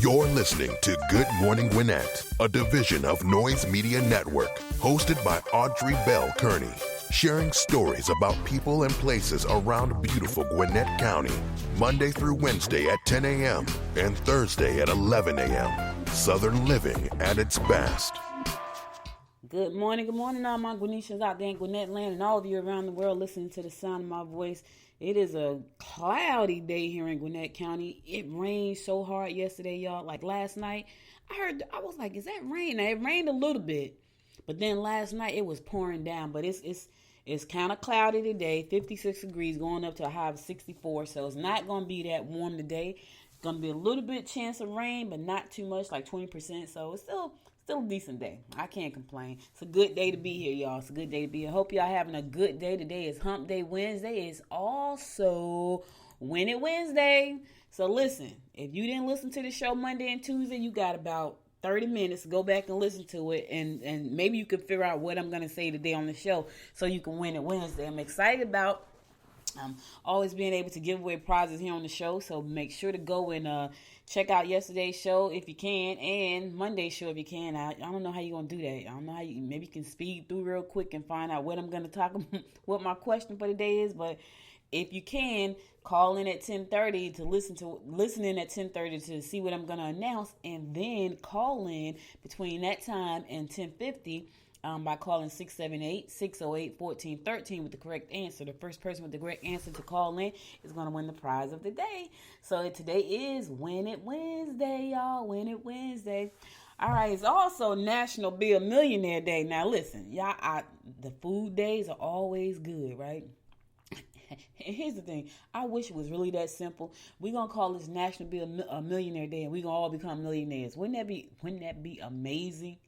You're listening to Good Morning Gwinnett, a division of Noise Media Network, hosted by Audrey Bell Kearney, sharing stories about people and places around beautiful Gwinnett County, Monday through Wednesday at 10 a.m. and Thursday at 11 a.m. Southern living at its best. Good morning, all my Gwinnetians out there in Gwinnett land and all of you around the world listening to the sound of my voice. It is a cloudy day here in Gwinnett County. It rained so hard yesterday, y'all. Like last night, I was like, is that rain? Now, it rained a little bit, but then last night it was pouring down. But it's kind of cloudy today, 56 degrees, going up to a high of 64. So it's not going to be that warm today. It's going to be a little bit chance of rain, but not too much, like 20%. So it's still a decent day. I can't complain. It's a good day to be here, y'all. It's a good day to be here. Hope y'all having a good day. Today is Hump Day Wednesday. It's also Win It Wednesday. So listen, if you didn't listen to the show Monday and Tuesday, you got about 30 minutes to go back and listen to it, and maybe you can figure out what I'm going to say today on the show so you can win it Wednesday. I'm excited about always being able to give away prizes here on the show, so make sure to go and check out yesterday's show if you can, and Monday's show if you can. I don't know how you're going to do that. I don't know how maybe you can speed through real quick and find out what I'm going to talk about, what my question for the day is, but if you can, call in at 10:30 to listen in at 10:30 to see what I'm going to announce, and then call in between that time and 10:50 by calling 678-608-1413 with the correct answer. The first person with the correct answer to call in is going to win the prize of the day. So today is Win It Wednesday, y'all. Win It Wednesday. All right, it's also National Be a Millionaire Day. Now listen, y'all, the food days are always good, right? And here's the thing. I wish it was really that simple. We're going to call this National Be a Millionaire Day, and we're going to all become millionaires. Wouldn't that be amazing?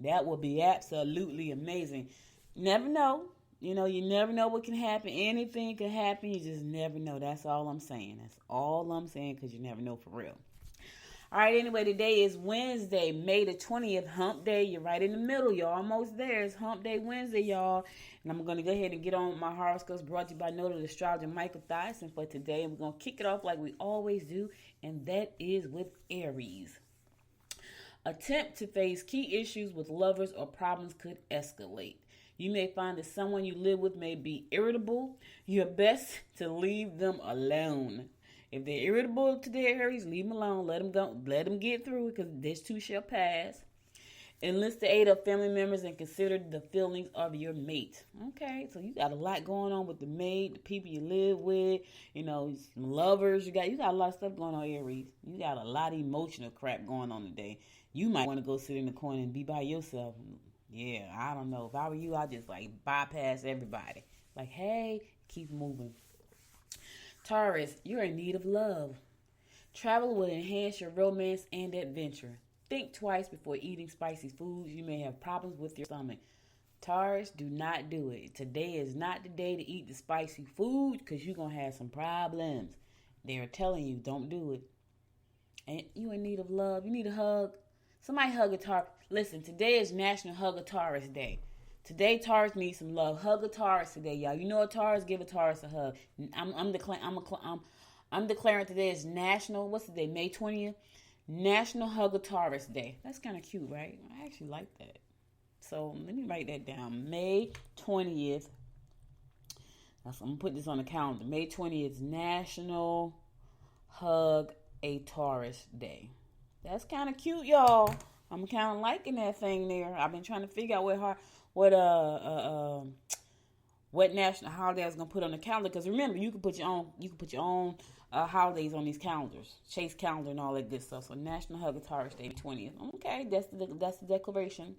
That would be absolutely amazing. Never know. You never know what can happen. Anything can happen. You just never know. That's all I'm saying. That's all I'm saying, because you never know for real. All right, anyway, today is Wednesday, May the 20th, Hump Day. You're right in the middle. You're almost there. It's Hump Day Wednesday, y'all. And I'm going to go ahead and get on with my horoscopes, brought to you by noted astrologer Michael Thyssen for today. And we're going to kick it off like we always do, and that is with Aries. Attempt to face key issues with lovers or problems could escalate. You may find that someone you live with may be irritable. You're best to leave them alone. If they're irritable to their Aries, leave them alone. Let them go. Let them get through it, because this too shall pass. Enlist the aid of family members and consider the feelings of your mate. Okay, so you got a lot going on with the mate, the people you live with, some lovers. You got a lot of stuff going on, Aries. You got a lot of emotional crap going on today. You might want to go sit in the corner and be by yourself. Yeah, I don't know. If I were you, I'd just bypass everybody. Hey, keep moving. Taurus, you're in need of love. Travel will enhance your romance and adventure. Think twice before eating spicy foods. You may have problems with your stomach. Taurus, do not do it. Today is not the day to eat the spicy food, because you're going to have some problems. They're telling you, don't do it. And you in need of love. You need a hug. Somebody hug a Taurus. Listen, today is National Hug a Taurus Day. Today, Taurus needs some love. Hug a Taurus today, y'all. You know a Taurus, give a Taurus a hug. I'm declaring today is National, what's the day, May 20th? National Hug a Taurus Day. That's kind of cute, right? I actually like that. So let me write that down. May 20th. I'm going to put this on the calendar. May 20th is National Hug a Taurus Day. That's kind of cute, y'all. I'm kind of liking that thing there. I've been trying to figure out what national holiday I was gonna put on the calendar. Because remember, you can put your own holidays on these calendars, Chase calendar and all that good stuff. So National Hug a Taurus Day 20th. Okay, that's the declaration.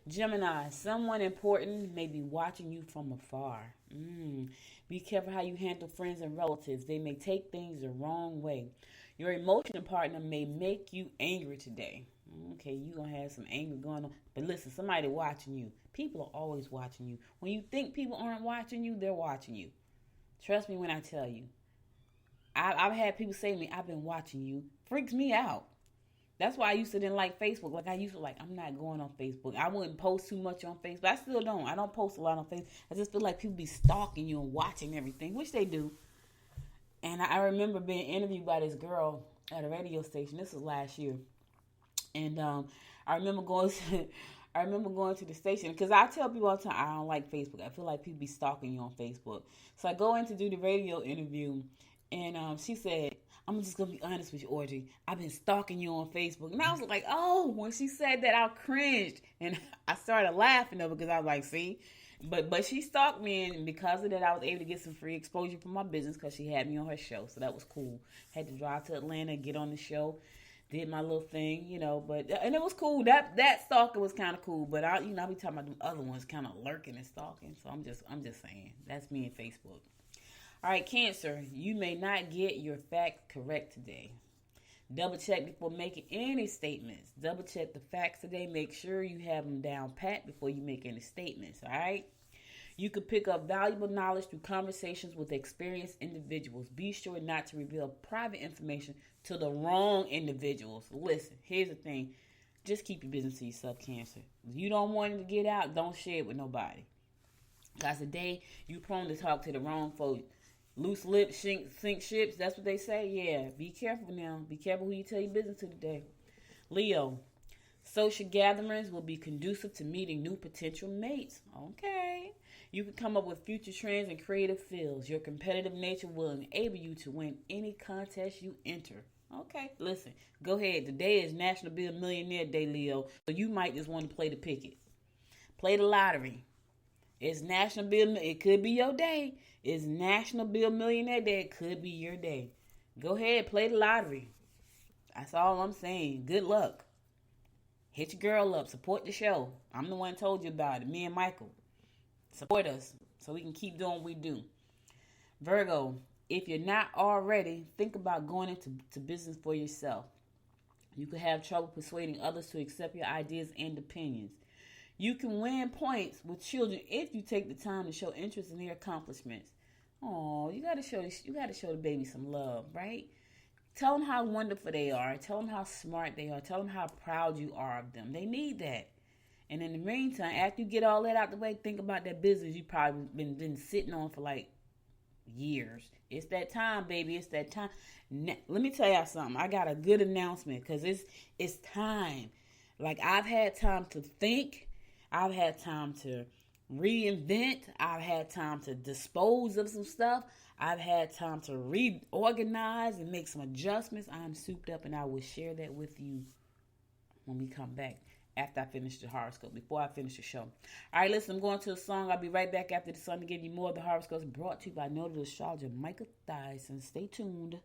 Gemini, someone important may be watching you from afar. Be careful how you handle friends and relatives. They may take things the wrong way. Your emotional partner may make you angry today. Okay, you're going to have some anger going on. But listen, somebody watching you. People are always watching you. When you think people aren't watching you, they're watching you. Trust me when I tell you. I've had people say to me, I've been watching you. Freaks me out. That's why I used to didn't like Facebook. I used to I'm not going on Facebook. I wouldn't post too much on Facebook. I still don't. I don't post a lot on Facebook. I just feel like people be stalking you and watching everything, which they do. And I remember being interviewed by this girl at a radio station. This was last year, and I remember going to. I remember going to the station because I tell people all the time I don't like Facebook. I feel like people be stalking you on Facebook. So I go in to do the radio interview, and she said, "I'm just gonna be honest with you, Audrey. I've been stalking you on Facebook." And I was like, "Oh!" When she said that, I cringed, and I started laughing though because I was like, "See." But she stalked me, and because of that, I was able to get some free exposure for my business because she had me on her show. So that was cool. Had to drive to Atlanta, get on the show, did my little thing, But and it was cool. That stalking was kind of cool. But I be talking about them other ones kind of lurking and stalking. So I'm just saying that's me and Facebook. All right, Cancer, you may not get your facts correct today. Double check before making any statements. Double check the facts today. Make sure you have them down pat before you make any statements. All right. You could pick up valuable knowledge through conversations with experienced individuals. Be sure not to reveal private information to the wrong individuals. Listen, here's the thing. Just keep your business to yourself, Cancer. If you don't want it to get out, don't share it with nobody. Because today, you're prone to talk to the wrong folks. Loose lips sink ships. That's what they say. Yeah, be careful now. Be careful who you tell your business to today. Leo, social gatherings will be conducive to meeting new potential mates. Okay. You can come up with future trends and creative fields. Your competitive nature will enable you to win any contest you enter. Okay, listen, go ahead. Today is National Be a Millionaire Day, Leo. So you might just want to play the picket. Play the lottery. It's National Be a, it could be your day. It's National Be a Millionaire Day. It could be your day. Go ahead, play the lottery. That's all I'm saying. Good luck. Hit your girl up. Support the show. I'm the one who told you about it. Me and Michael. Support us so we can keep doing what we do. Virgo, if you're not already, think about going into business for yourself. You could have trouble persuading others to accept your ideas and opinions. You can win points with children if you take the time to show interest in their accomplishments. Oh, you gotta show the baby some love, right? Tell them how wonderful they are. Tell them how smart they are. Tell them how proud you are of them. They need that. And in the meantime, after you get all that out the way, think about that business you probably been sitting on for like years. It's that time, baby. It's that time. Now, let me tell y'all something. I got a good announcement because it's time. Like, I've had time to think. I've had time to reinvent. I've had time to dispose of some stuff. I've had time to reorganize and make some adjustments. I'm souped up, and I will share that with you when we come back after I finish the horoscope, before I finish the show. All right, listen, I'm going to a song. I'll be right back after the song to give you more of the horoscopes brought to you by noted astrologer Michael Dyson. Stay tuned.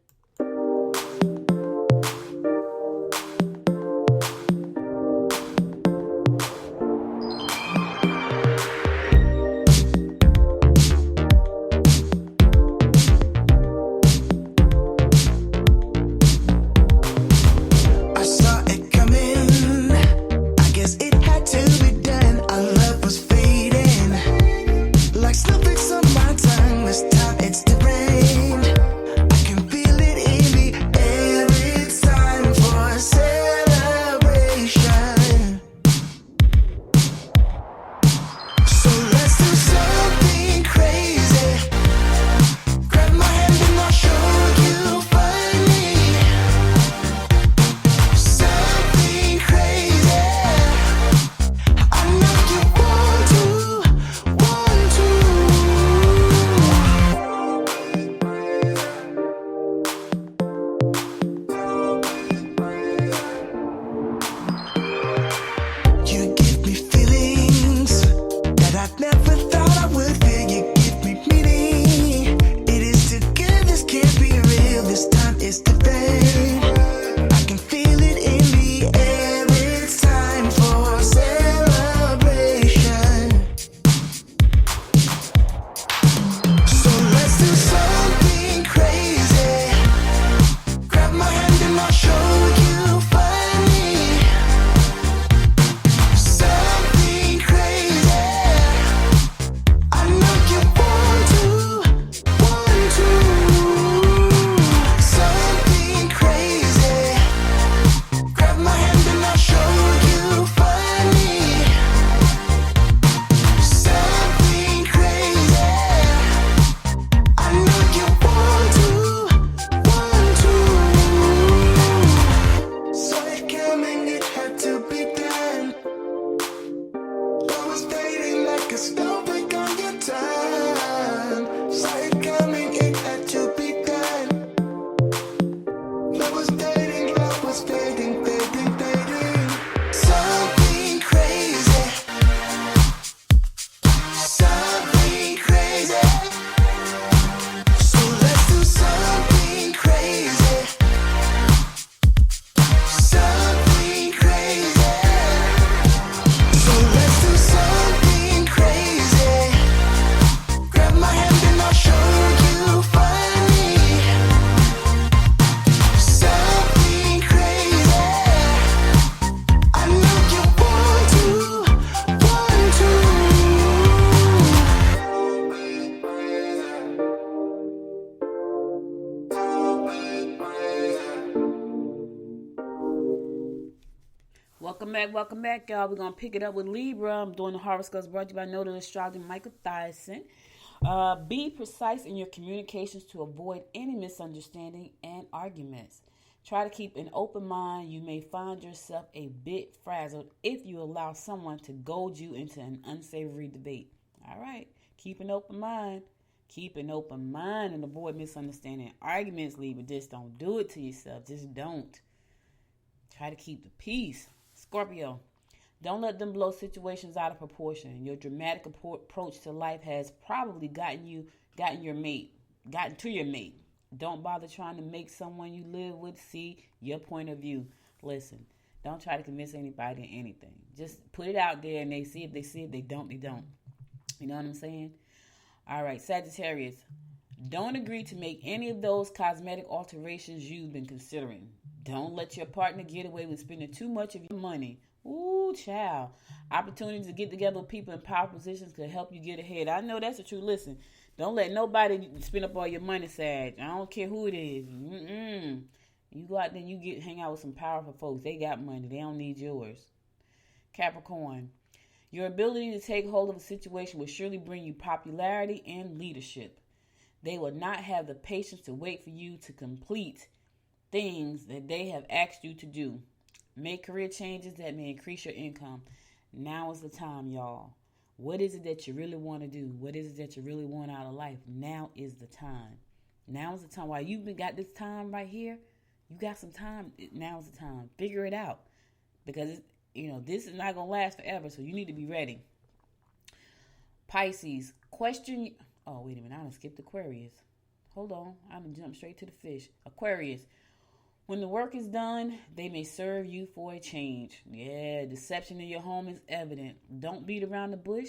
Welcome back, y'all. We're going to pick it up with Libra. I'm doing the horoscopes brought to you by noted astrologer Michael Thyssen. Be precise in your communications to avoid any misunderstanding and arguments. Try to keep an open mind. You may find yourself a bit frazzled if you allow someone to goad you into an unsavory debate. All right. Keep an open mind. Keep an open mind and avoid misunderstanding and arguments, Libra. Just don't do it to yourself. Just don't. Try to keep the peace. Scorpio, don't let them blow situations out of proportion. Your dramatic approach to life has probably gotten to your mate. Don't bother trying to make someone you live with see your point of view. Listen, don't try to convince anybody of anything. Just put it out there and they see it. They don't. You know what I'm saying? All right, Sagittarius, don't agree to make any of those cosmetic alterations you've been considering. Don't let your partner get away with spending too much of your money. Ooh, child. Opportunities to get together with people in power positions could help you get ahead. I know that's the truth. Listen, don't let nobody spend up all your money, Sag. I don't care who it is. You go out there and hang out with some powerful folks. They got money. They don't need yours. Capricorn, your ability to take hold of a situation will surely bring you popularity and leadership. They will not have the patience to wait for you to complete things that they have asked you to do. Make career changes that may increase your income. Now is the time, y'all. What is it that you really want to do? What is it that you really want out of life? Now is the time. Now is the time. While you've got this time right here, you got some time. Now is the time. Figure it out. Because, this is not going to last forever, so you need to be ready. Pisces, question. Oh, wait a minute. I'm going to skip Aquarius. Hold on. I'm going to jump straight to the fish. Aquarius. When the work is done, they may serve you for a change. Yeah, deception in your home is evident. Don't beat around the bush.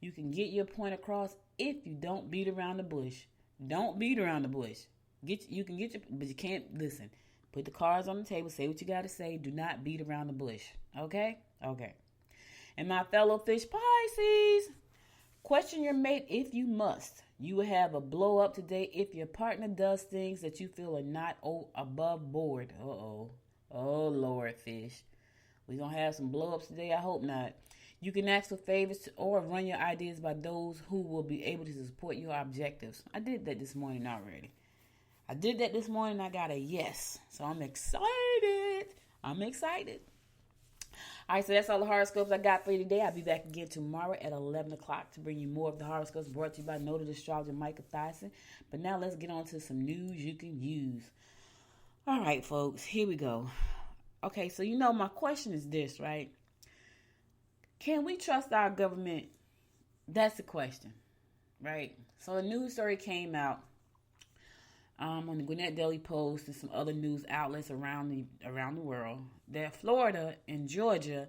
You can get your point across if you don't beat around the bush. Don't beat around the bush. But you can't listen. Put the cards on the table. Say what you got to say. Do not beat around the bush. Okay? Okay. And my fellow fish Pisces, question your mate if you must. You will have a blow up today if your partner does things that you feel are not above board. Oh, Lord, fish. We're going to have some blow ups today. I hope not. You can ask for favors or run your ideas by those who will be able to support your objectives. I did that this morning already. I got a yes. So I'm excited. All right, so that's all the horoscopes I got for you today. I'll be back again tomorrow at 11 o'clock to bring you more of the horoscopes brought to you by noted astrologer Michael Thyssen. But now let's get on to some news you can use. All right, folks, here we go. Okay, so my question is this, right? Can we trust our government? That's the question, right? So a news story came out on the Gwinnett Daily Post and some other news outlets around the world that Florida and Georgia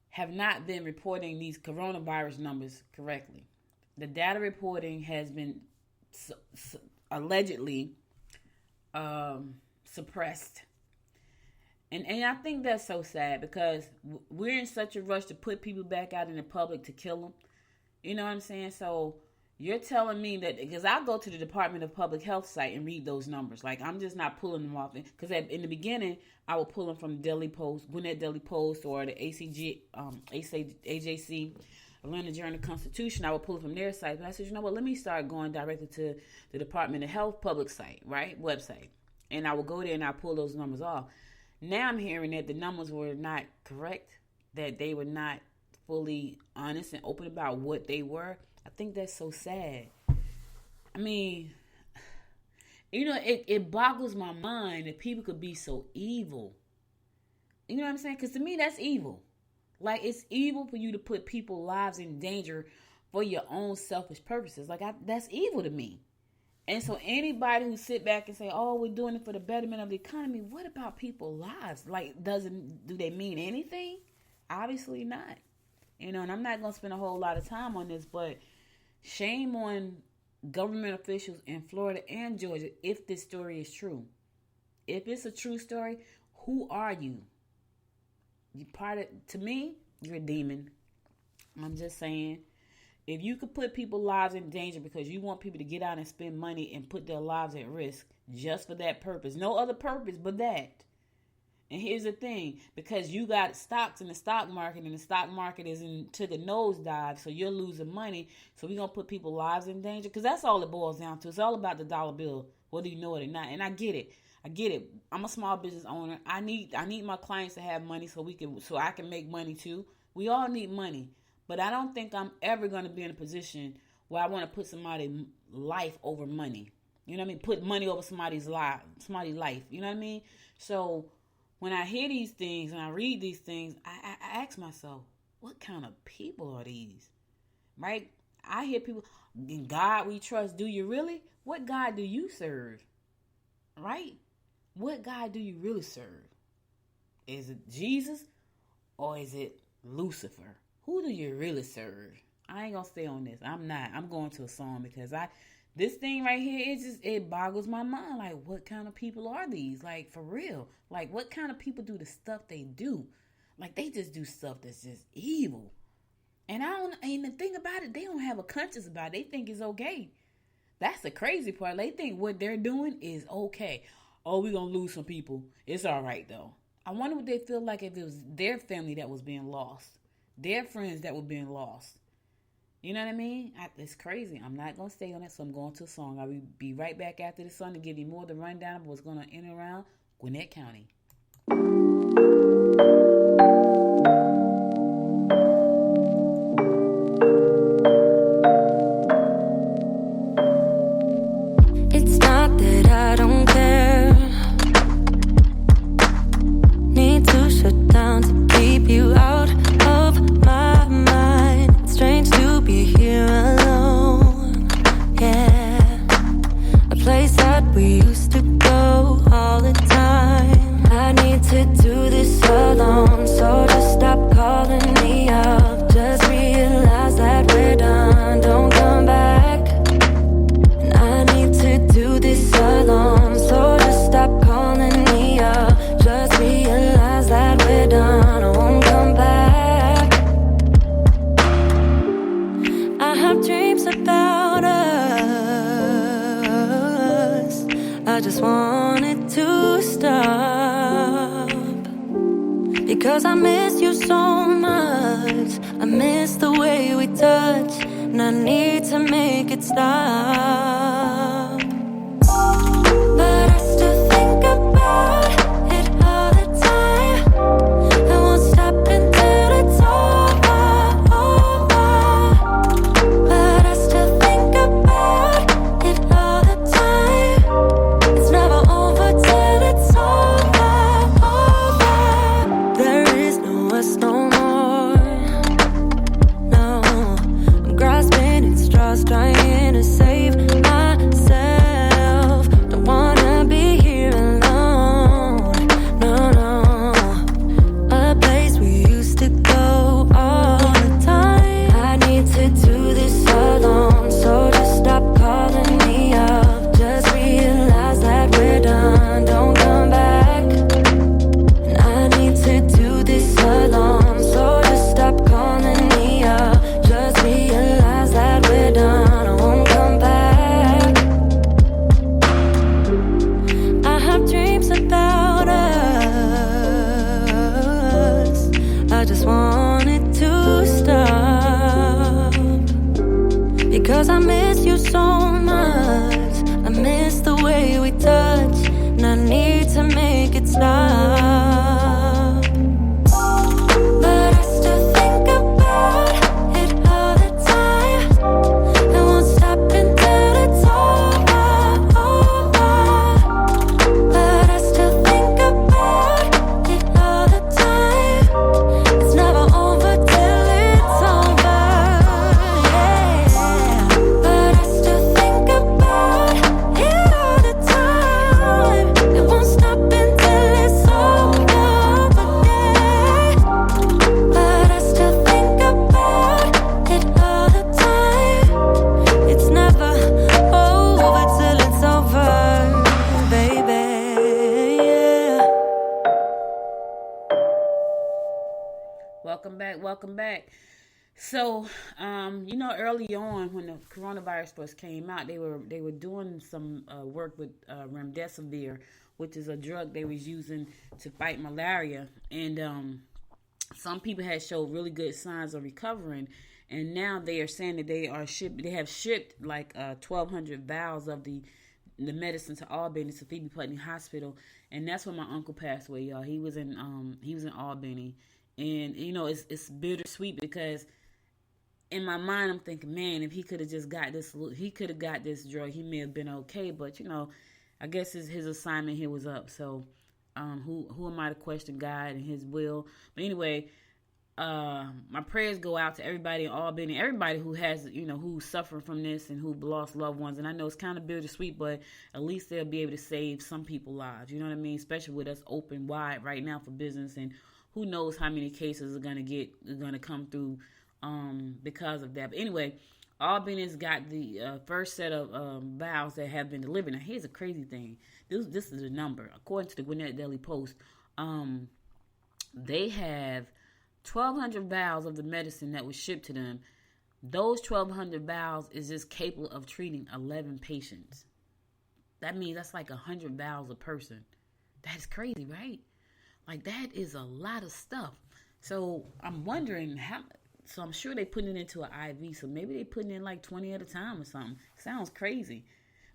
have not been reporting these coronavirus numbers correctly. The data reporting has been allegedly suppressed. And I think that's so sad because we're in such a rush to put people back out in the public to kill them. You know what I'm saying? So you're telling me that, because I'll go to the Department of Public Health site and read those numbers. Like, I'm just not pulling them off. Because in the beginning, I would pull them from Daily Post, Gwinnett Daily Post, or the AJC, Atlanta Journal-Constitution. I would pull it from their site. But I said, let me start going directly to the Department of Health public site, right? Website. And I would go there and I pull those numbers off. Now I'm hearing that the numbers were not correct, that they were not fully honest and open about what they were. I think that's so sad. I mean, it boggles my mind that people could be so evil. You know what I'm saying? Because to me, that's evil. Like, it's evil for you to put people's lives in danger for your own selfish purposes. Like, that's evil to me. And so anybody who sit back and say, oh, we're doing it for the betterment of the economy, what about people's lives? Like, do they mean anything? Obviously not. And I'm not going to spend a whole lot of time on this, but shame on government officials in Florida and Georgia if this story is true. If it's a true story, who are you? To me, you're a demon. I'm just saying, if you could put people's lives in danger because you want people to get out and spend money and put their lives at risk just for that purpose, no other purpose but that, And here's the thing, because you got stocks in the stock market, and the stock market is took a nosedive, so you're losing money. So we're going to put people's lives in danger, because that's all it boils down to. It's all about the dollar bill, whether you know it or not. And I get it. I'm a small business owner. I need my clients to have money so I can make money too. We all need money. But I don't think I'm ever going to be in a position where I want to put somebody's life over money. You know what I mean? Put money over somebody's life. You know what I mean? So when I hear these things and I read these things, I ask myself, what kind of people are these? Right? I hear people, in God we trust. Do you really? What God do you serve? Right? What God do you really serve? Is it Jesus or is it Lucifer? Who do you really serve? I ain't gonna stay on this. I'm not. I'm going to a song, because this thing right here, it boggles my mind. Like, what kind of people are these? Like, for real. Like, what kind of people do the stuff they do? Like, they just do stuff that's just evil. And the thing about it, they don't have a conscience about it. They think it's okay. That's the crazy part. They think what they're doing is okay. Oh, we're gonna lose some people. It's all right though. I wonder what they feel like if it was their family that was being lost. Their friends that were being lost. You know what I mean? It's crazy. I'm not going to stay on it, so I'm going to a song. I will be right back after the song to give you more of the rundown of what's going on in and around Gwinnett County. It's not that I don't care. Need to shut down to keep you out of my mind. It's strange to be here alone. Yeah, a place that we used to go all the time. I need to do this alone, so just stop calling me up. Just realize that we're done. Don't come back. And I need to do this alone, so just stop calling me up. Just realize that we're done. I won't come back. I have dreams about us. I just want it to stop, because I miss you so much. I miss the way we touch, and I need to make it stop. But I still think about it all the time. I won't stop until it's over. But I still think about it all the time. It's never over till it's over. There is no us no more. No, I'm grasping at straws, trying to save myself. Don't wanna be here alone. No, no. A place we used to go all the time. I need to do this alone, so just stop calling me up. Just realize that we're done. Don't come back. And I need to do this alone, so just stop calling me up. Just realize that we're done. I won't come back. I have dreams about us. I just want it to stop, because I miss you so much. I miss the way we touch, and I need to make it stop. But I still think about it all the time. I won't stop until it's over. But I still think about it all the time. It's never over till it's over. Yeah. But I still think about it all the time. It won't stop until it's over. Yeah. But I still think about it all the time. It's never over till it's over, baby. Yeah. Welcome back. So, early on when the coronavirus first came out, they were doing some work with remdesivir which is a drug they was using to fight malaria. And some people had showed really good signs of recovering. And now they are saying that they have shipped like 1,200 vials of the medicine to Albany, to Phoebe Putney Hospital. And that's where my uncle passed away, y'all. He was in Albany. And, it's bittersweet because in my mind, I'm thinking, man, if he could have just got this drug, he may have been okay. But, I guess his assignment here was up. So, who am I to question God and his will? But anyway, my prayers go out to everybody in Albany, everybody who has, who's suffering from this and who lost loved ones. And I know it's kind of bittersweet, but at least they'll be able to save some people's lives. You know what I mean? Especially with us open wide right now for business, and who knows how many cases are gonna come through because of that. But anyway, Albany's got the first set of vials that have been delivered. Now, here's a crazy thing. This is a number. According to the Gwinnett Daily Post, they have 1,200 vials of the medicine that was shipped to them. Those 1,200 vials is just capable of treating 11 patients. That means that's like 100 vials a person. That's crazy, right? Like, that is a lot of stuff. So I'm wondering how. So I'm sure they put it into an IV. So maybe they put it in like 20 at a time or something. Sounds crazy.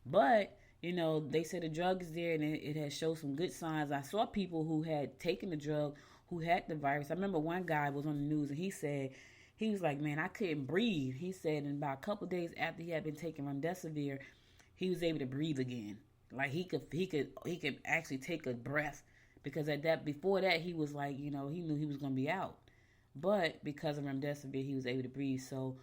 But, they said the drug is there and it has showed some good signs. I saw people who had taken the drug who had the virus. I remember one guy was on the news and he was like, man, I couldn't breathe. He said in about a couple of days after he had been taking remdesivir, he was able to breathe again. Like he could actually take a breath, because before that he was like, he knew he was going to be out. But because of remdesivir, he was able to breathe. So,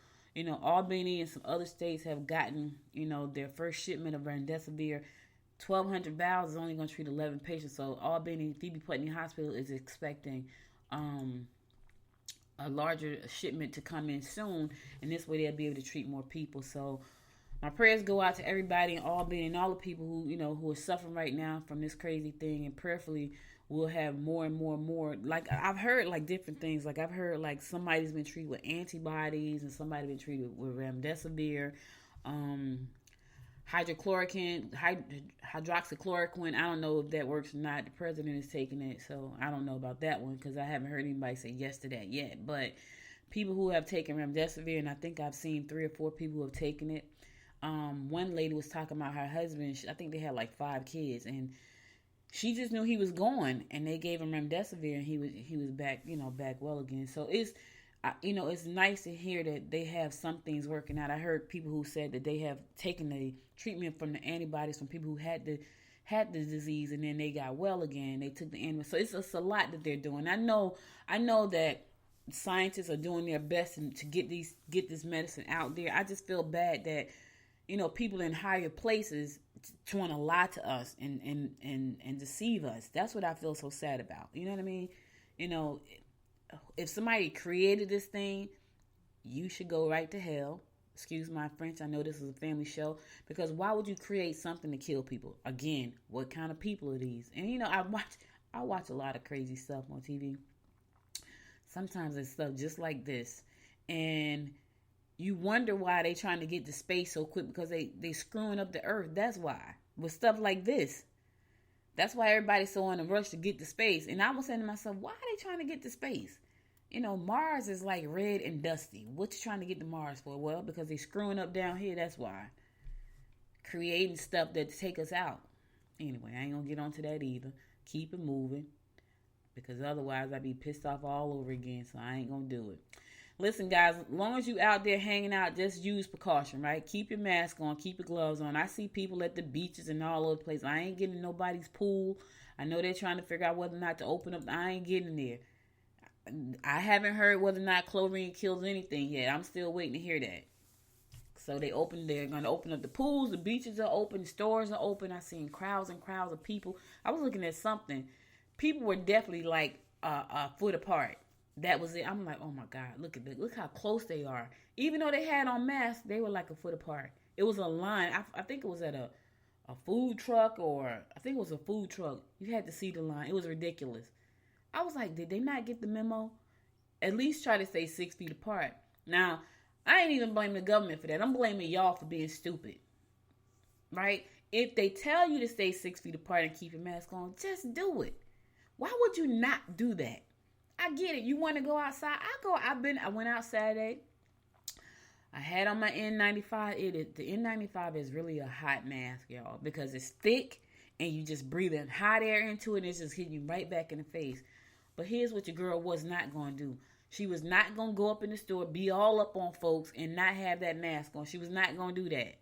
Albany and some other states have gotten, their first shipment of remdesivir. 1,200 vials is only going to treat 11 patients. So Albany Phoebe Putney Hospital is expecting a larger shipment to come in soon, and this way they'll be able to treat more people. So my prayers go out to everybody in Albany and all the people who are suffering right now from this crazy thing, and prayerfully we'll have more and more and more. Like, I've heard like different things. Like, I've heard like somebody's been treated with antibodies and somebody's been treated with remdesivir, hydroxychloroquine. I don't know if that works or not. The president is taking it, so I don't know about that one because I haven't heard anybody say yes to that yet. But people who have taken remdesivir, and I think I've seen 3 or 4 people who have taken it. One lady was talking about her husband. I think they had like 5 kids, and she just knew he was going, and they gave him remdesivir, and he was back, back well again. So it's nice to hear that they have some things working out. I heard people who said that they have taken the treatment from the antibodies from people who had the disease, and then they got well again. They took the antibodies. So it's a lot that they're doing. I know that scientists are doing their best to get this medicine out there. I just feel bad that people in higher places trying to lie to us and deceive us. That's what I feel so sad about. You know what I mean? If somebody created this thing, you should go right to hell. Excuse my French. I know this is a family show, because why would you create something to kill people? Again, what kind of people are these? And I watch a lot of crazy stuff on TV. Sometimes it's stuff just like this, and you wonder why they trying to get to space so quick, because they screwing up the earth. That's why. With stuff like this. That's why everybody's so on a rush to get to space. And I was saying to myself, why are they trying to get to space? Mars is like red and dusty. What you trying to get to Mars for? Well, because they screwing up down here. That's why. Creating stuff that take us out. Anyway, I ain't going to get onto that either. Keep it moving. Because otherwise I'd be pissed off all over again. So I ain't going to do it. Listen, guys, as long as you out there hanging out, just use precaution, right? Keep your mask on, keep your gloves on. I see people at the beaches and all over the place. I ain't getting in nobody's pool. I know they're trying to figure out whether or not to open up. I ain't getting there. I haven't heard whether or not chlorine kills anything yet. I'm still waiting to hear that. So they're going to open up the pools. The beaches are open. The stores are open. I seen crowds and crowds of people. I was looking at something. People were definitely like a foot apart. That was it. I'm like, oh my God, look how close they are. Even though they had on masks, they were like a foot apart. It was a line. I think it was at a food truck, or I think it was a food truck. You had to see the line. It was ridiculous. I was like, did they not get the memo? At least try to stay 6 feet apart. Now, I ain't even blaming the government for that. I'm blaming y'all for being stupid. Right? If they tell you to stay 6 feet apart and keep your mask on, just do it. Why would you not do that? I get it. You want to go outside? I went out Saturday. I had on my N95. The N95 is really a hot mask, y'all, because it's thick and you just breathing hot air into it and it's just hitting you right back in the face. But here's what your girl was not going to do. She was not going to go up in the store, be all up on folks, and not have that mask on. She was not going to do that.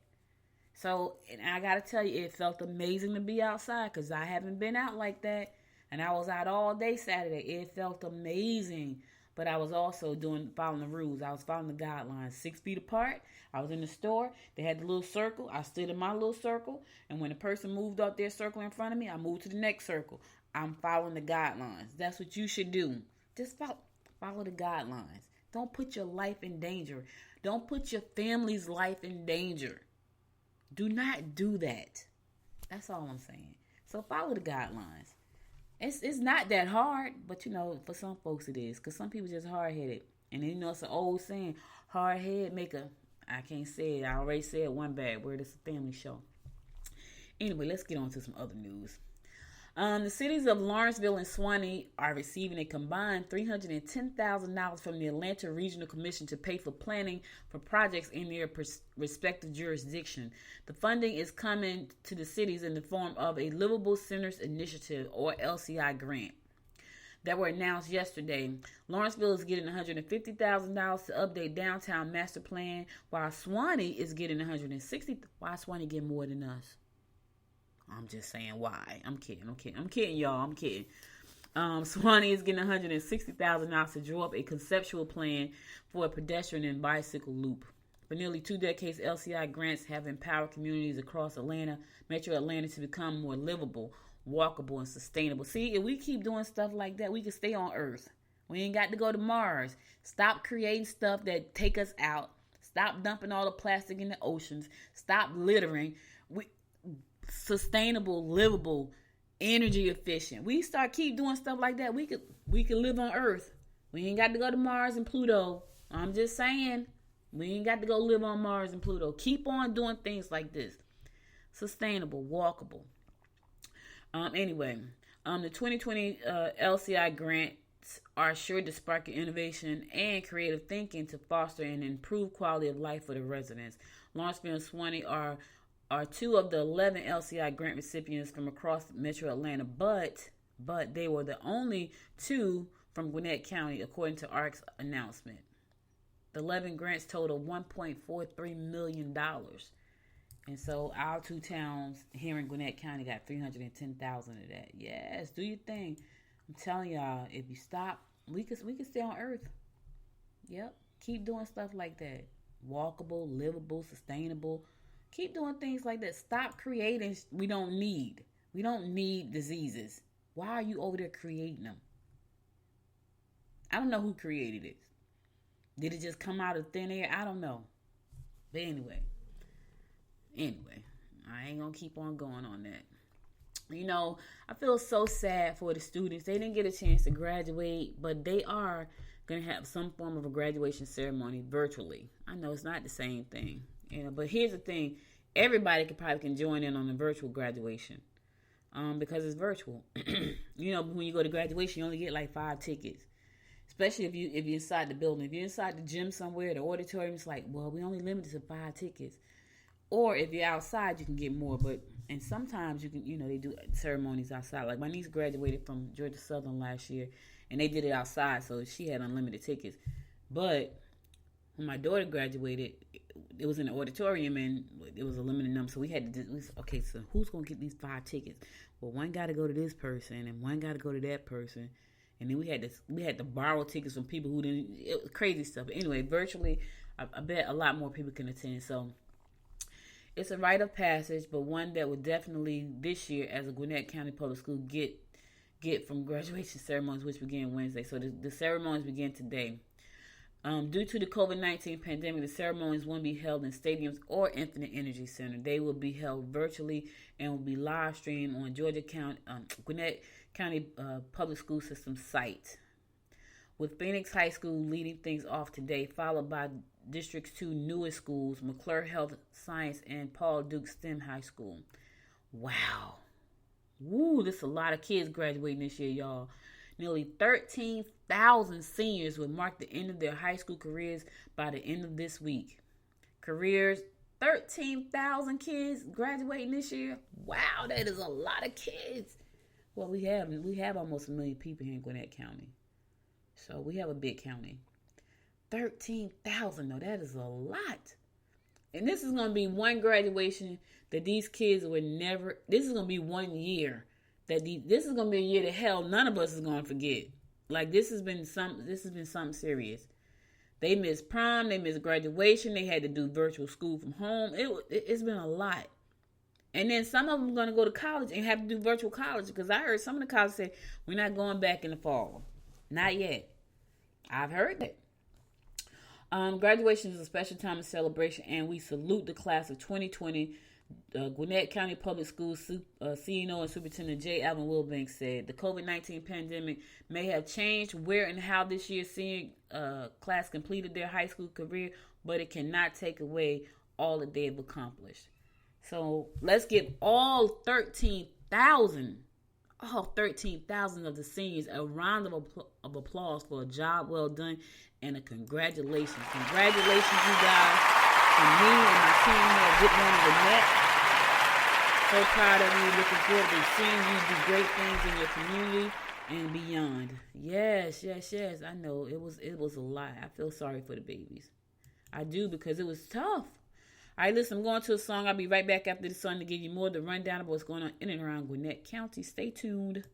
So, and I got to tell you, it felt amazing to be outside because I haven't been out like that. And I was out all day Saturday. It felt amazing. But I was also following the rules. I was following the guidelines. 6 feet apart. I was in the store. They had the little circle. I stood in my little circle. And when the person moved up their circle in front of me, I moved to the next circle. I'm following the guidelines. That's what you should do. Just follow the guidelines. Don't put your life in danger. Don't put your family's life in danger. Do not do that. That's all I'm saying. So follow the guidelines. It's not that hard, but for some folks it is, because some people just hard-headed. And then, it's an old saying, hard head I can't say it. I already said one bad word. It's a family show. Anyway, let's get on to some other news. The cities of Lawrenceville and Suwanee are receiving a combined $310,000 from the Atlanta Regional Commission to pay for planning for projects in their respective jurisdiction. The funding is coming to the cities in the form of a Livable Centers Initiative, or LCI grant, that were announced yesterday. Lawrenceville is getting $150,000 to update downtown master plan, while Suwanee is getting $160,000. Why Suwanee get more than us? I'm just saying why. I'm kidding, y'all. I'm kidding. Suwanee is getting $160,000 to draw up a conceptual plan for a pedestrian and bicycle loop. For nearly 2 decades, LCI grants have empowered communities across Metro Atlanta to become more livable, walkable, and sustainable. See, if we keep doing stuff like that, we can stay on Earth. We ain't got to go to Mars. Stop creating stuff that take us out. Stop dumping all the plastic in the oceans. Stop littering. Sustainable, livable, energy efficient. We keep doing stuff like that, we could live on Earth. We ain't got to go to Mars and Pluto. I'm just saying, we ain't got to go live on Mars and Pluto. Keep on doing things like this. Sustainable, walkable. Anyway, the 2020 LCI grants are sure to spark innovation and creative thinking to foster and improve quality of life for the residents. Lawrenceville and Suwanee are 2 of the 11 LCI grant recipients from across Metro Atlanta, but they were the only 2 from Gwinnett County, according to ARC's announcement. The 11 grants total $1.43 million. And so our 2 towns here in Gwinnett County got $310,000 of that. Yes, do your thing. I'm telling y'all, if you stop, we can stay on Earth. Yep, keep doing stuff like that. Walkable, livable, sustainable. Keep doing things like that. Stop creating we don't need. We don't need diseases. Why are you over there creating them? I don't know who created it. Did it just come out of thin air? I don't know. But anyway, I ain't going to keep on going on that. I feel so sad for the students. They didn't get a chance to graduate, but they are going to have some form of a graduation ceremony virtually. I know it's not the same thing. But here's the thing. Everybody can join in on the virtual graduation because it's virtual. When you go to graduation, you only get like 5 tickets, especially if you're inside the building. If you're inside the gym somewhere, the auditorium, it's like, well, we only limited to 5 tickets. Or if you're outside, you can get more. And sometimes you can, they do ceremonies outside. Like my niece graduated from Georgia Southern last year, and they did it outside, so she had unlimited tickets. But when my daughter graduated, it was in the auditorium and it was a limited number. So we had to do, okay, so who's going to get these 5 tickets? Well, one got to go to this person and one got to go to that person. And then we had to borrow tickets from people who didn't, it was crazy stuff. But anyway, virtually, I bet a lot more people can attend. So it's a rite of passage, but one that would definitely this year as a Gwinnett County Public School get from graduation ceremonies, which begin Wednesday. So the ceremonies begin today. Due to the COVID-19 pandemic, the ceremonies won't be held in stadiums or Infinite Energy Center. They will be held virtually and will be live streamed on Gwinnett County Public School System site. With Phoenix High School leading things off today, followed by District's 2 newest schools, McClure Health Science and Paul Duke STEM High School. Wow. Woo, there's a lot of kids graduating this year, y'all. Nearly 13,000 seniors will mark the end of their high school careers by the end of this week. 13,000 kids graduating this year. Wow, that is a lot of kids. Well, we have almost 1 million people here in Gwinnett County. So we have a big county. 13,000, though, that is a lot. And this is going to be one graduation that these kids would never, this is going to be 1 year that this is going to be a year that hell none of us is going to forget. Like this has been something serious. They missed prom, they missed graduation, they had to do virtual school from home. It's been a lot. And then some of them are going to go to college and have to do virtual college, because I heard some of the colleges say, we're not going back in the fall. Not yet. I've heard that. Graduation is a special time of celebration, and we salute the class of 2020. Gwinnett County Public Schools CNO and Superintendent J. Alvin Wilbanks said the COVID-19 pandemic may have changed where and how this year's senior class completed their high school career, but it cannot take away all that they have accomplished. So let's give all 13,000 of the seniors a round of applause for a job well done and a congratulations. Congratulations, you guys, from me and my team here at Good Morning Gwinnett. So proud of you. Looking forward to seeing you do great things in your community and beyond. Yes. I know it was a lot. I feel sorry for the babies. I do, because it was tough. All right, listen, I'm going to a song. I'll be right back after the song to give you more of the rundown of what's going on in and around Gwinnett County. Stay tuned.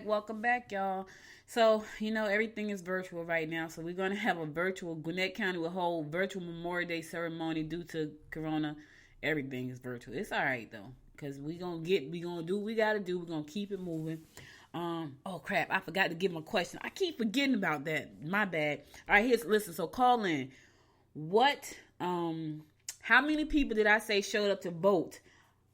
Welcome back, y'all. So, everything is virtual right now. So we're going to have a virtual, Gwinnett County will hold virtual Memorial Day ceremony due to Corona. Everything is virtual. It's all right, though, because we're going to do what we got to do. We're going to keep it moving. Oh, crap. I forgot to give them a question. I keep forgetting about that. My bad. All right, listen. So call in. How many people did I say showed up to vote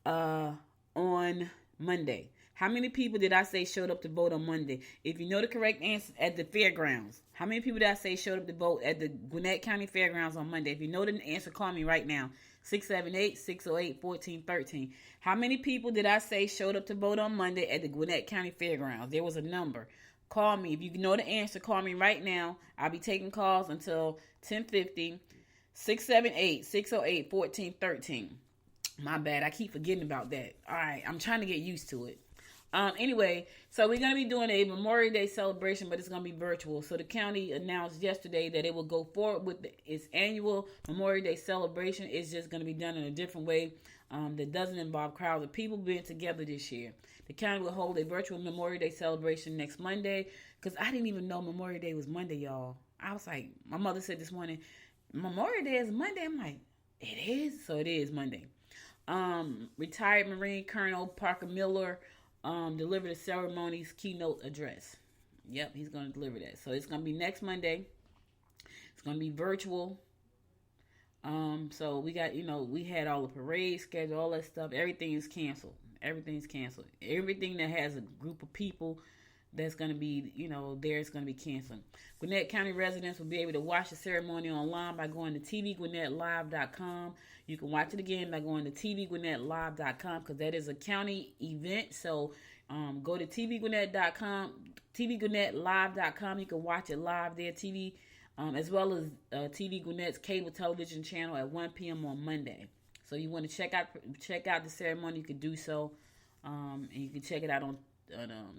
on Monday? How many people did I say showed up to vote on Monday? If you know the correct answer at the fairgrounds, how many people did I say showed up to vote at the Gwinnett County Fairgrounds on Monday? If you know the answer, call me right now. 678-608-1413. How many people did I say showed up to vote on Monday at the Gwinnett County Fairgrounds? There was a number. Call me. If you know the answer, call me right now. I'll be taking calls until 10:50. 678-608-1413. My bad. I keep forgetting about that. All right. I'm trying to get used to it. Anyway, so we're going to be doing a Memorial Day celebration, but it's going to be virtual. So the county announced yesterday that it will go forward with its annual Memorial Day celebration. It's just going to be done in a different way that doesn't involve crowds of people being together this year. The county will hold a virtual Memorial Day celebration next Monday, because I didn't even know Memorial Day was Monday, y'all. I was like, my mother said this morning, Memorial Day is Monday. I'm like, it is? So it is Monday. Retired Marine Colonel Parker Miller delivered the ceremony's keynote address. Yep, he's going to deliver that. So it's going to be next Monday. It's going to be virtual. So we got, we had all the parades scheduled, all that stuff. Everything is canceled. Everything's canceled. Everything that has a group of people that's going to be, there's going to be canceled. Gwinnett County residents will be able to watch the ceremony online by going to tvgwinnettlive.com. You can watch it again by going to tvgwinnettlive.com, because that is a county event. So go to tvgwinnett.com, tvgwinnettlive.com. You can watch it live there, as well as TV Gwinnett's cable television channel at 1 p.m. on Monday. So you want to check out the ceremony, you can do so, and you can check it out on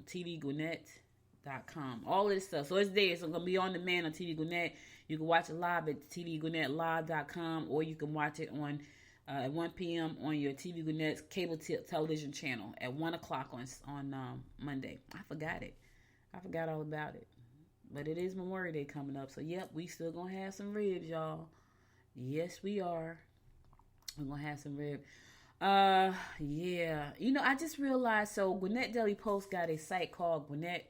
tvgwinnett.com. All of this stuff. So it's there. So it's going to be on demand on TV Gwinnett. You can watch it live at tvgwinnettlive.com, or you can watch it on at 1 p.m. on your TV Gwinnett's cable television channel at 1 o'clock on Monday. I forgot it. I forgot all about it. But it is Memorial Day coming up. So, yep, we still going to have some ribs, y'all. Yes, we are. We're going to have some ribs. Yeah. I just realized, so Gwinnett Daily Post got a site called Gwinnett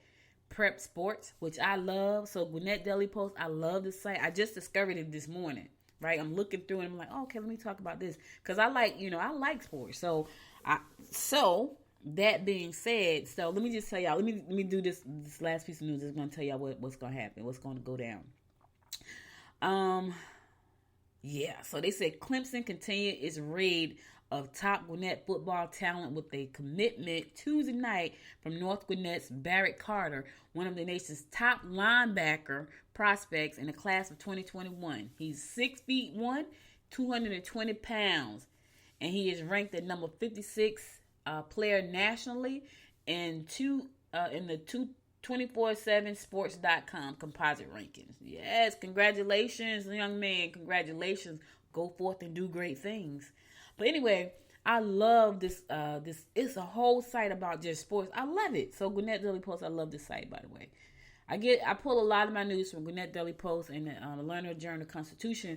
Prep Sports, which I love. So Gwinnett Daily Post, I love this site. I just discovered it this morning, right? I'm looking through and I'm like, oh, okay, let me talk about this. Because I like sports. So that being said, so let me just tell y'all, let me do this last piece of news. It's going to tell y'all what's going to happen, what's going to go down. Yeah, so they said Clemson continued its raid of top Gwinnett football talent with a commitment Tuesday night from North Gwinnett's Barrett Carter, one of the nation's top linebacker prospects in the class of 2021. He's 6'1", 220 pounds, and he is ranked at number 56 player nationally in the 247sports.com composite rankings. Yes, congratulations, young man. Congratulations. Go forth and do great things. But anyway, I love this. It's a whole site about just sports. I love it. So Gwinnett Daily Post, I love this site, by the way. I pull a lot of my news from Gwinnett Daily Post and the Learner Journal Constitution,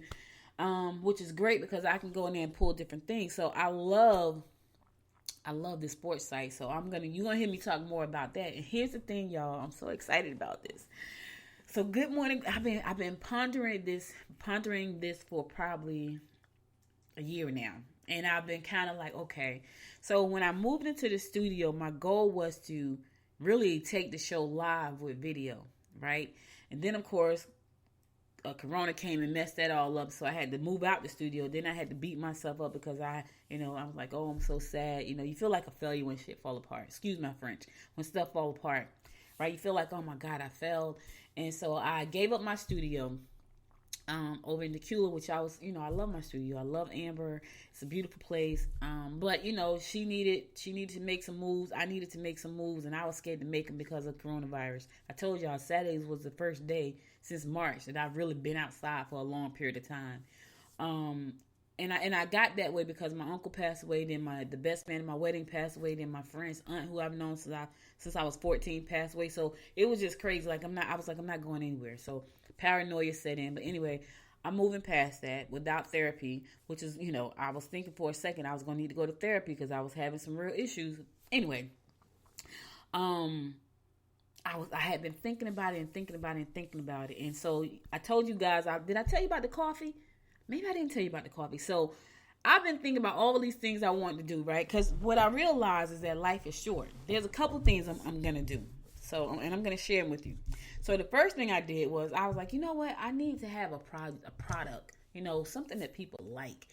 which is great because I can go in there and pull different things. So I love this sports site. So you're gonna hear me talk more about that. And here's the thing, y'all. I'm so excited about this. So good morning. I've been pondering this for probably a year now. And I've been kind of like, okay. So when I moved into the studio, my goal was to really take the show live with video, right? And then, of course, Corona came and messed that all up. So I had to move out the studio. Then I had to beat myself up because I was like, oh, I'm so sad. You feel like a failure when shit fall apart. Excuse my French. When stuff fall apart, right? You feel like, oh my God, I failed. And so I gave up my studio. Over in Decula, which I love my studio. I love Amber. It's a beautiful place. But she needed to make some moves. I needed to make some moves, and I was scared to make them because of coronavirus. I told y'all Saturdays was the first day since March that I've really been outside for a long period of time. And I got that way because my uncle passed away, then the best man at my wedding passed away, then my friend's aunt who I've known since I was 14 passed away. So it was just crazy. Like I'm not going anywhere. So paranoia set in. But anyway, I'm moving past that without therapy, which is, I was thinking for a second I was going to need to go to therapy because I was having some real issues. Anyway, I had been thinking about it and thinking about it and thinking about it. And so I told you guys, did I tell you about the coffee? Maybe I didn't tell you about the coffee. So I've been thinking about all of these things I want to do, right? Because what I realize is that life is short. There's a couple things I'm going to do. So, and I'm going to share them with you. So the first thing I did was I was like, you know what? I need to have a product, something that people like.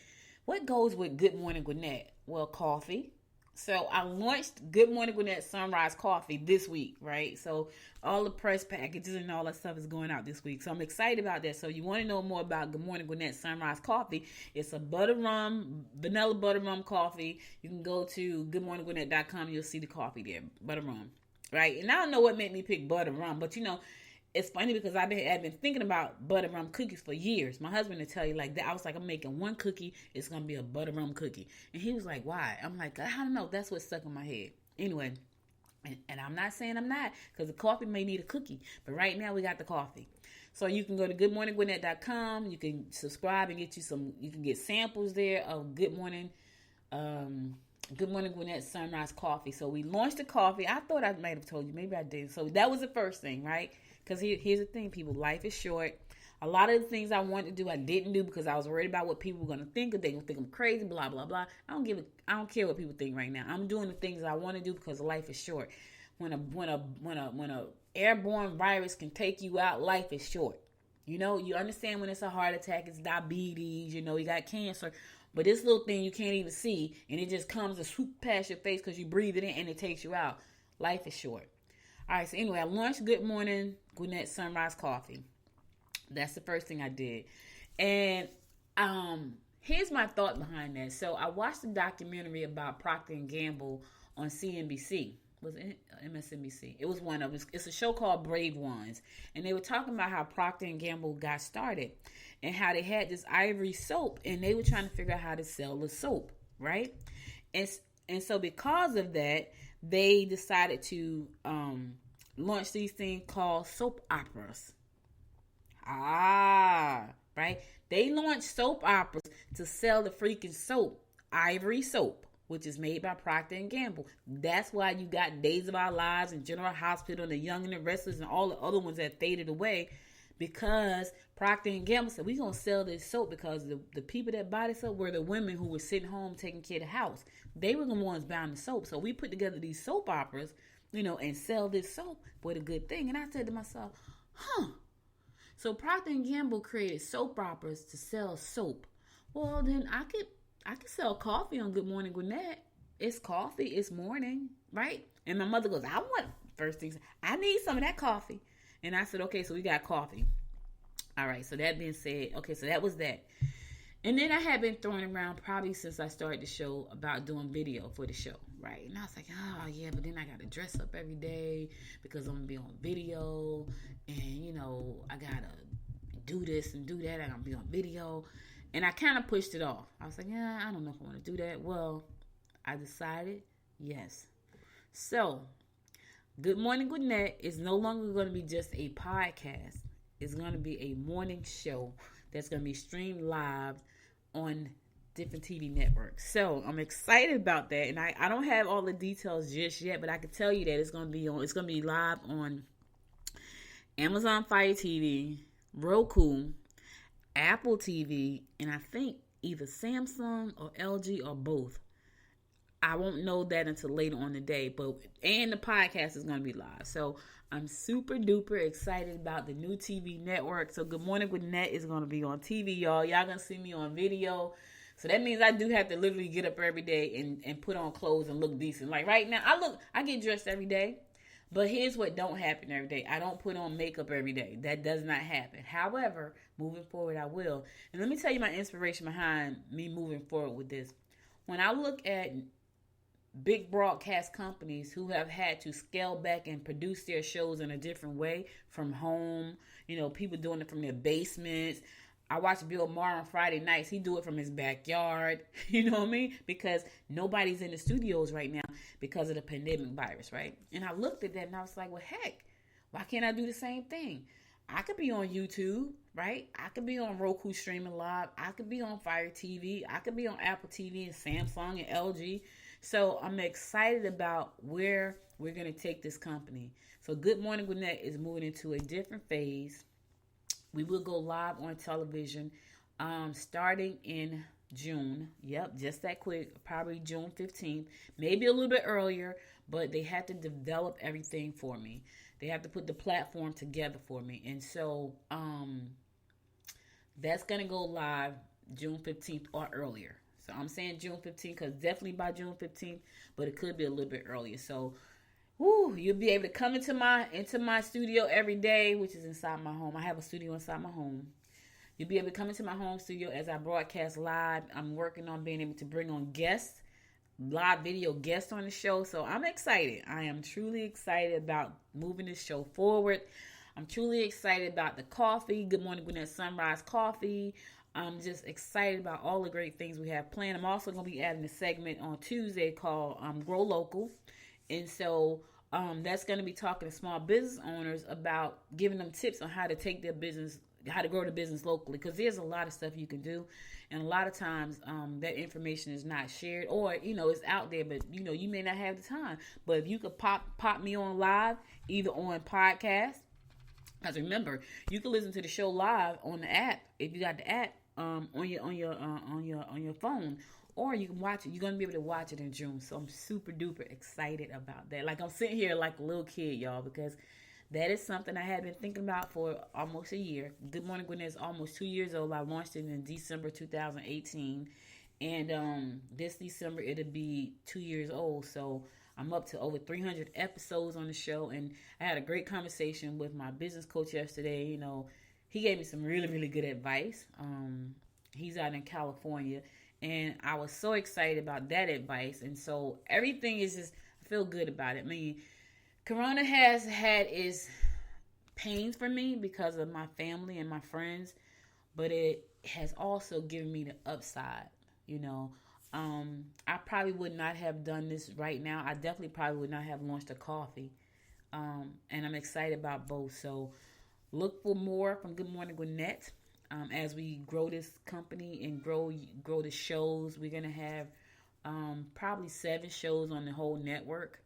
What goes with Good Morning Gwinnett? Well, coffee. So I launched Good Morning Gwinnett Sunrise Coffee this week, right? So all the press packages and all that stuff is going out this week. So I'm excited about that. So you want to know more about Good Morning Gwinnett Sunrise Coffee? It's a vanilla butter rum coffee. You can go to goodmorninggwinnett.com. You'll see the coffee there, butter rum, right? And I don't know what made me pick butter rum, but it's funny because I've been thinking about butter rum cookies for years. My husband would tell you like that. I was like, I'm making one cookie. It's going to be a butter rum cookie. And he was like, why? I'm like, I don't know. That's what's stuck in my head. Anyway, and I'm not saying I'm not, because the coffee may need a cookie. But right now we got the coffee. So you can go to goodmorninggwinnett.com. You can subscribe and you can get samples there of Good Morning Gwinnett Sunrise Coffee. So we launched the coffee. I thought I might have told you. Maybe I didn't. So that was the first thing, right? Because here's the thing, people. Life is short. A lot of the things I wanted to do, I didn't do because I was worried about what people were going to think. If they're going to think I'm crazy, blah, blah, blah. I don't care what people think right now. I'm doing the things I want to do because life is short. When a airborne virus can take you out, life is short. You understand when it's a heart attack, it's diabetes, you got cancer. But this little thing you can't even see, and it just comes to swoop past your face because you breathe it in and it takes you out. Life is short. All right, so anyway, I launched Good Morning Gwinnett Sunrise Coffee. That's the first thing I did. And here's my thought behind that. So I watched a documentary about Procter & Gamble on CNBC. Was it MSNBC? It was one of them. It's a show called Brave Ones. And they were talking about how Procter & Gamble got started and how they had this ivory soap and they were trying to figure out how to sell the soap, right? And so because of that, they decided to launch these things called soap operas. Right? They launched soap operas to sell the freaking soap, ivory soap, which is made by Procter & Gamble. That's why you got Days of Our Lives and General Hospital and The Young and the Restless and all the other ones that faded away because Procter & Gamble said, we're going to sell this soap because the people that buy this soap were the women who were sitting home taking care of the house. They were the ones buying the soap. So we put together these soap operas, and sell this soap for the good thing. And I said to myself, so Procter & Gamble created soap operas to sell soap. Well, then I could sell coffee on Good Morning Gwinnett. It's coffee. It's morning, right? And my mother goes, I need some of that coffee. And I said, okay, so we got coffee. All right, so that being said, okay, so that was that. And then I had been throwing around probably since I started the show about doing video for the show, right? And I was like, oh, yeah, but then I got to dress up every day because I'm going to be on video. And, I got to do this and do that. I'm going to be on video. And I kind of pushed it off. I was like, yeah, I don't know if I want to do that. Well, I decided, yes. So, Good Morning Gwinnett is no longer going to be just a podcast. It's going to be a morning show that's going to be streamed live on different TV networks. So I'm excited about that. And I don't have all the details just yet, but I can tell you that it's going to be live on Amazon Fire TV, Roku, Apple TV, and I think either Samsung or LG or both. I won't know that until later on the day, and the podcast is going to be live. So I'm super duper excited about the new TV network. So Good Morning Gwinnett is going to be on TV, y'all. Y'all going to see me on video. So that means I do have to literally get up every day and put on clothes and look decent. Like right now, I get dressed every day. But here's what don't happen every day. I don't put on makeup every day. That does not happen. However, moving forward, I will. And let me tell you my inspiration behind me moving forward with this. When I look at big broadcast companies who have had to scale back and produce their shows in a different way from home, people doing it from their basements, I watch Bill Maher on Friday nights. He do it from his backyard. You know what I mean? Because nobody's in the studios right now because of the pandemic virus, right? And I looked at that and I was like, well, heck, why can't I do the same thing? I could be on YouTube, right? I could be on Roku streaming live. I could be on Fire TV. I could be on Apple TV and Samsung and LG. So I'm excited about where we're going to take this company. So Good Morning Gwinnett is moving into a different phase. We will go live on television starting in June. Yep, just that quick. Probably June 15th. Maybe a little bit earlier, but they have to develop everything for me. They have to put the platform together for me. And so that's going to go live June 15th or earlier. So I'm saying June 15th because definitely by June 15th, but it could be a little bit earlier. So you'll be able to come into my studio every day, which is inside my home. I have a studio inside my home. You'll be able to come into my home studio as I broadcast live. I'm working on being able to bring on guests, live video guests on the show. So I'm excited. I am truly excited about moving this show forward. I'm truly excited about the coffee. Good Morning Gwinnett Sunrise Coffee. I'm just excited about all the great things we have planned. I'm also going to be adding a segment on Tuesday called Grow Local. And so that's going to be talking to small business owners about giving them tips on how to take their business, how to grow the business locally. Because there's a lot of stuff you can do. And a lot of times that information is not shared or, it's out there, but, you may not have the time. But if you could pop me on live, either on podcast, because remember, you can listen to the show live on the app if you got the app on your phone, or you can watch it. You're gonna be able to watch it in June. So I'm super duper excited about that. Like I'm sitting here like a little kid, y'all, because that is something I had been thinking about for almost a year. Good Morning Gwinnett is almost 2 years old. I launched it in December 2018, and this December it'll be 2 years old. So I'm up to over 300 episodes on the show, and I had a great conversation with my business coach yesterday. He gave me some really, really good advice. He's out in California, and I was so excited about that advice. And so everything is just, I feel good about it. I mean, Corona has had its pains for me because of my family and my friends, but it has also given me the upside, I probably would not have done this right now. I definitely probably would not have launched a coffee. And I'm excited about both. So look for more from Good Morning Gwinnett as we grow this company and grow the shows. We're going to have probably 7 shows on the whole network,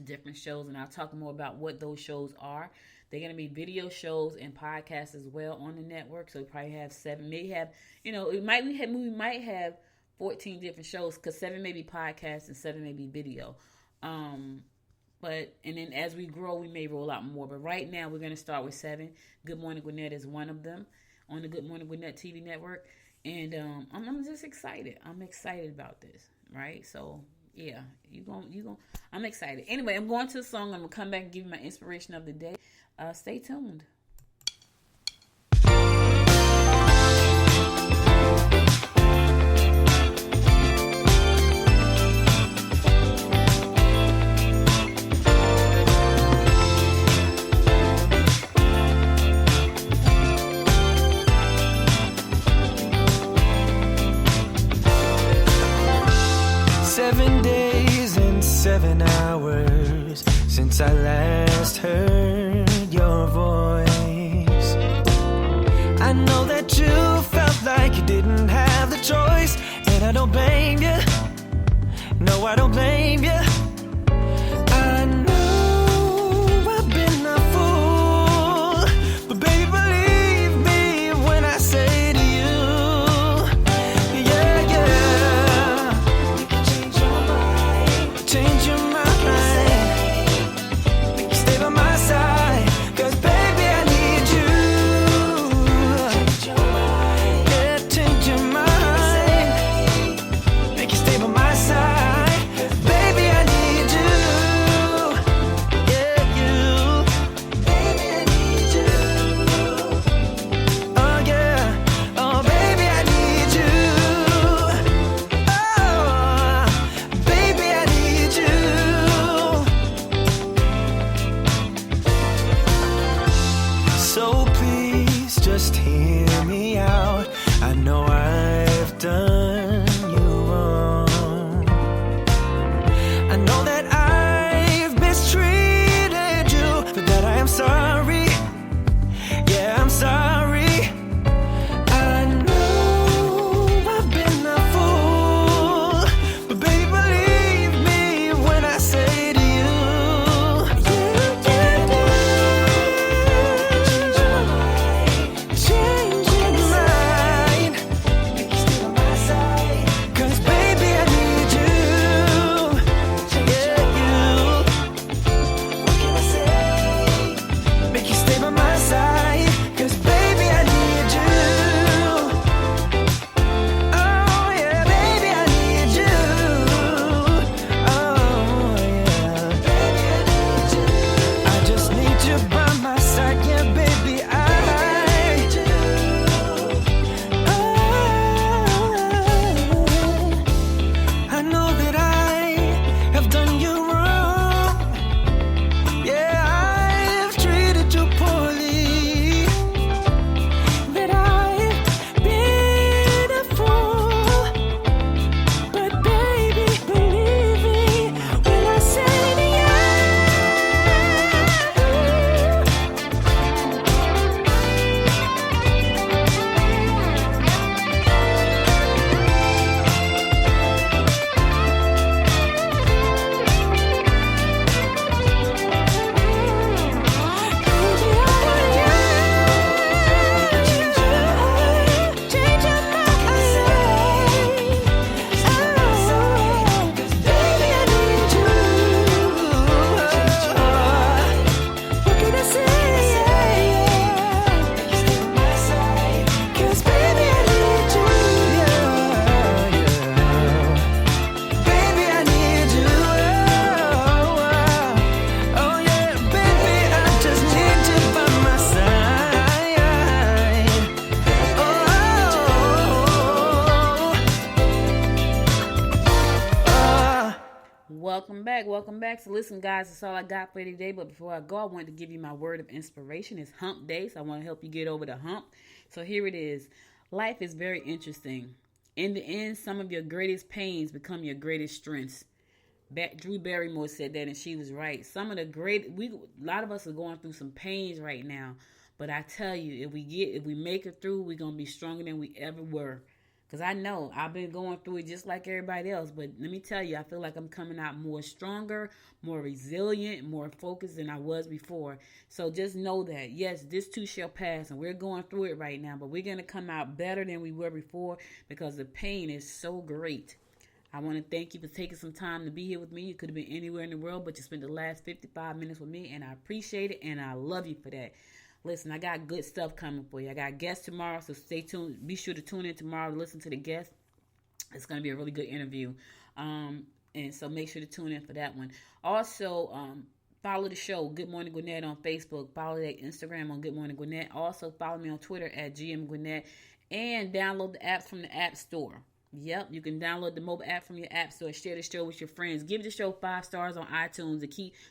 different shows. And I'll talk more about what those shows are. They're going to be video shows and podcasts as well on the network. So we probably have 7, maybe have, we might have 14 different shows because 7 may be podcasts and 7 may be video. And then as we grow, we may roll out more. But right now, we're going to start with 7. Good Morning Gwinnett is one of them on the Good Morning Gwinnett TV network. And I'm just excited. I'm excited about this, right? So, yeah, I'm excited. Anyway, I'm going to the song. I'm going to come back and give you my inspiration of the day. Stay tuned. 7 days and 7 hours since I last heard your voice. I know that you felt like you didn't have the choice, and I don't blame you. No, I don't blame you. I know I've been a fool, but baby, believe me when I say to you, yeah, yeah. You can change your mind. Change your mind. You can stay by my side, 'cause baby, I need you. Change your mind. Yeah, change your mind. Make you stay by my side. Baby, I need welcome back. Welcome back. So listen, guys, that's all I got for you today. But before I go, I wanted to give you my word of inspiration. It's hump day, so I want to help you get over the hump. So here it is. Life is very interesting. In the end, some of your greatest pains become your greatest strengths. Drew Barrymore said that, and she was right. A lot of us are going through some pains right now. But I tell you, if we make it through, we're going to be stronger than we ever were. Because I know I've been going through it just like everybody else. But let me tell you, I feel like I'm coming out more stronger, more resilient, more focused than I was before. So just know that, yes, this too shall pass. And we're going through it right now. But we're going to come out better than we were before because the pain is so great. I want to thank you for taking some time to be here with me. You could have been anywhere in the world, but you spent the last 55 minutes with me. And I appreciate it. And I love you for that. Listen, I got good stuff coming for you. I got guests tomorrow, so stay tuned. Be sure to tune in tomorrow to listen to the guests. It's going to be a really good interview. And so make sure to tune in for that one. Also, follow the show, Good Morning Gwinnett, on Facebook. Follow that Instagram on Good Morning Gwinnett. Also, follow me on Twitter at GM Gwinnett. And download the apps from the App Store. Yep, you can download the mobile app from your app store. Share the show with your friends. Give the show 5 stars on iTunes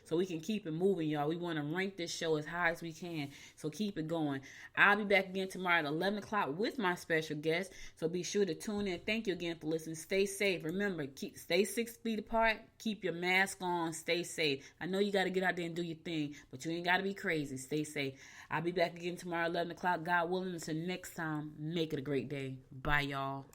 so we can keep it moving, y'all. We want to rank this show as high as we can, so keep it going. I'll be back again tomorrow at 11 o'clock with my special guest, so be sure to tune in. Thank you again for listening. Stay safe. Remember, stay 6 feet apart. Keep your mask on. Stay safe. I know you got to get out there and do your thing, but you ain't got to be crazy. Stay safe. I'll be back again tomorrow at 11 o'clock, God willing. Until next time, make it a great day. Bye, y'all.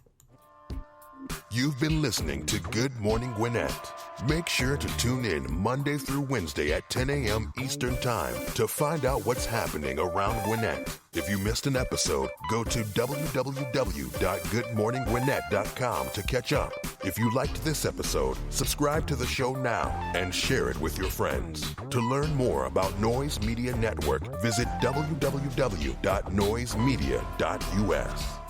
You've been listening to Good Morning Gwinnett. Make sure to tune in Monday through Wednesday at 10 a.m. Eastern Time to find out what's happening around Gwinnett. If you missed an episode, go to www.goodmorninggwinnett.com to catch up. If you liked this episode, subscribe to the show now and share it with your friends. To learn more about Noise Media Network, visit www.noisemedia.us.